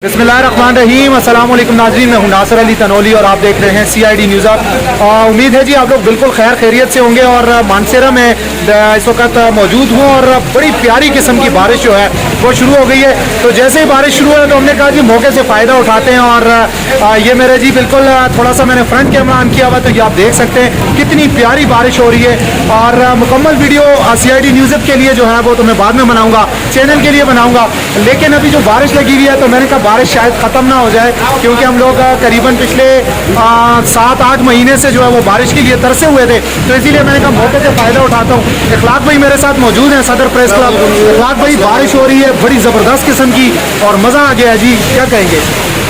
बिस्मिल्लाहिर्रहमानिर्रहीम, अस्सलाम वालेकुम नाज़रीन। मैं हूं नासिर अली तनोली और आप देख रहे हैं CID न्यूज़ आप। उम्मीद है जी आप लोग बिल्कुल खैर खैरियत से होंगे। और मानसेरा में इस वक्त मौजूद हूं और बड़ी प्यारी किस्म की बारिश जो है वो शुरू हो गई है। तो जैसे ही बारिश शुरू है तो हमने कहा जी मौके से फ़ायदा उठाते हैं। और ये मेरे जी बिल्कुल थोड़ा सा मैंने फ्रंट कैमरा ऑन किया हुआ, तो ये आप देख सकते हैं कितनी प्यारी बारिश हो रही है। और मुकम्मल वीडियो CID न्यूज़ के लिए जो है वो तो मैं बाद में बनाऊँगा, चैनल के लिए बनाऊँगा। लेकिन अभी जो बारिश लगी हुई है तो मैंने कहा बारिश शायद ख़त्म ना हो जाए, क्योंकि हम लोग करीबन पिछले 7-8 महीने से जो है वो बारिश के लिए तरसे हुए थे। तो इसीलिए मैंने कहा मौके से फ़ायदा उठाता हूँ। इखलाक भाई मेरे साथ मौजूद हैं, सदर प्रेस क्लब। इखलाक भाई, बारिश हो रही है बड़ी ज़बरदस्त किस्म की और मज़ा आ गया है जी, क्या कहेंगे?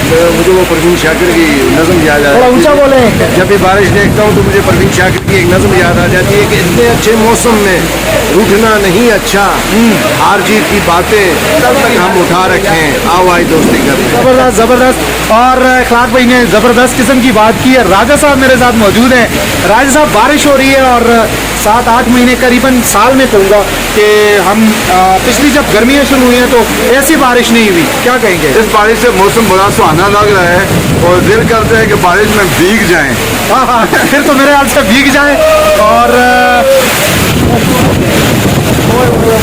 मुझे वो परवीन शाकिर की नज़म याद आ थोड़ा जाती ऊंचा है। बोले। जब भी बारिश देखता हूँ तो मुझे परवीन शाकिर की एक नज़म याद आ जाती है कि इतने अच्छे मौसम में रूठना नहीं अच्छा, हार जीत की बातें तब तक हम उठा रखें, आओ आई दोस्ती करते हैं। ज़बरदस्त ज़बरदस्त। और इखलाक भाई ने ज़बरदस्त किस्म की बात की है। राजा साहब मेरे साथ मौजूद हैं। राजा साहब, बारिश हो रही है और 7-8 महीने करीबन साल में कहूँगा कि हम पिछली जब गर्मियाँ शुरू हुई हैं तो ऐसी बारिश नहीं हुई, क्या कहेंगे? इस बारिश से मौसम बड़ा सुहाना लग रहा है और दिल करता है कि बारिश में भीग जाएं। हाँ हाँ, फिर तो मेरे हाथ से भीग जाए। और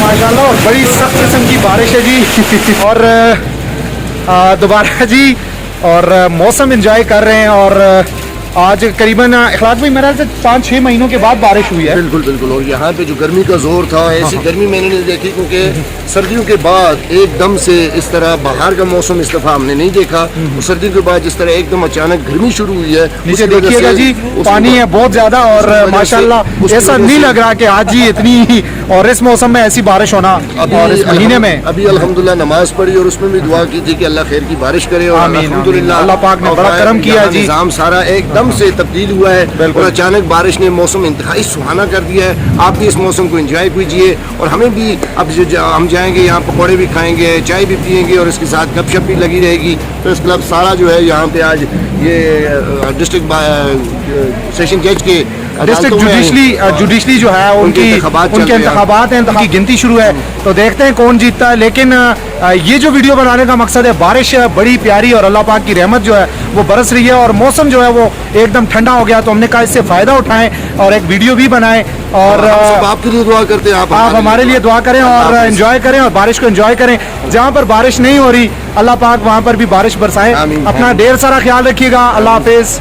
माशाल्लाह और बड़ी सख्त किस्म की बारिश है जी। और दोबारा जी और मौसम एंजॉय कर रहे हैं। और आज करीबन इखलाक भाई मेरे ख्याल से 5-6 महीनों के बाद बारिश हुई है। बिल्कुल बिल्कुल। और यहाँ पे जो गर्मी का जोर था, ऐसी गर्मी मैंने नहीं देखी, क्योंकि सर्दियों के बाद एकदम से इस तरह बाहर का मौसम इस दफा हमने नहीं देखा। और सर्दियों के बाद जिस तरह एकदम अचानक गर्मी शुरू हुई है, नीचे देखिएगा जी पानी है बहुत ज्यादा। और माशाल्लाह ऐसा नहीं लग रहा कि आज ही इतनी और इस मौसम में ऐसी बारिश होना और इस महीने में। अभी अल्हम्दुलिल्लाह नमाज पढ़ी और उसमें भी दुआ की थी कि अल्लाह खैर की बारिश करे। और अल्हम्दुलिल्लाह अल्लाह पाक ने बड़ा करम किया जी। निज़ाम सारा एकदम से तब्दील हुआ है और अचानक बारिश ने मौसम इंतहाई सुहाना कर दिया है। आप भी इस मौसम को एंजॉय कीजिए और हमें भी अब हम जाएंगे यहाँ पकौड़े भी खाएंगे, चाय भी पियेंगे और इसके साथ गपशप भी लगी रहेगी। तो इस क्लब सारा जो है यहाँ पे आज ये डिस्ट्रिक्ट सेशन जज के डिस्ट्रिक्ट जुडिशली जो है उनके इंतखाबात हैं, उनकी गिनती शुरू है। तो देखते हैं कौन जीतता है। लेकिन ये जो वीडियो बनाने का मकसद है, बारिश बड़ी प्यारी और अल्लाह पाक की रहमत जो है वो बरस रही है और मौसम जो है वो एकदम ठंडा हो गया। तो हमने कहा इससे फ़ायदा उठाएं और एक वीडियो भी बनाएं। और आपके लिए दुआ करते हैं, आप हमारे लिए दुआ करें और एंजॉय करें और बारिश को एंजॉय करें। जहाँ पर बारिश नहीं हो रही अल्लाह पाक वहाँ पर भी बारिश बरसाए। अपना ढेर सारा ख्याल रखिएगा। अल्लाह हाफिज़।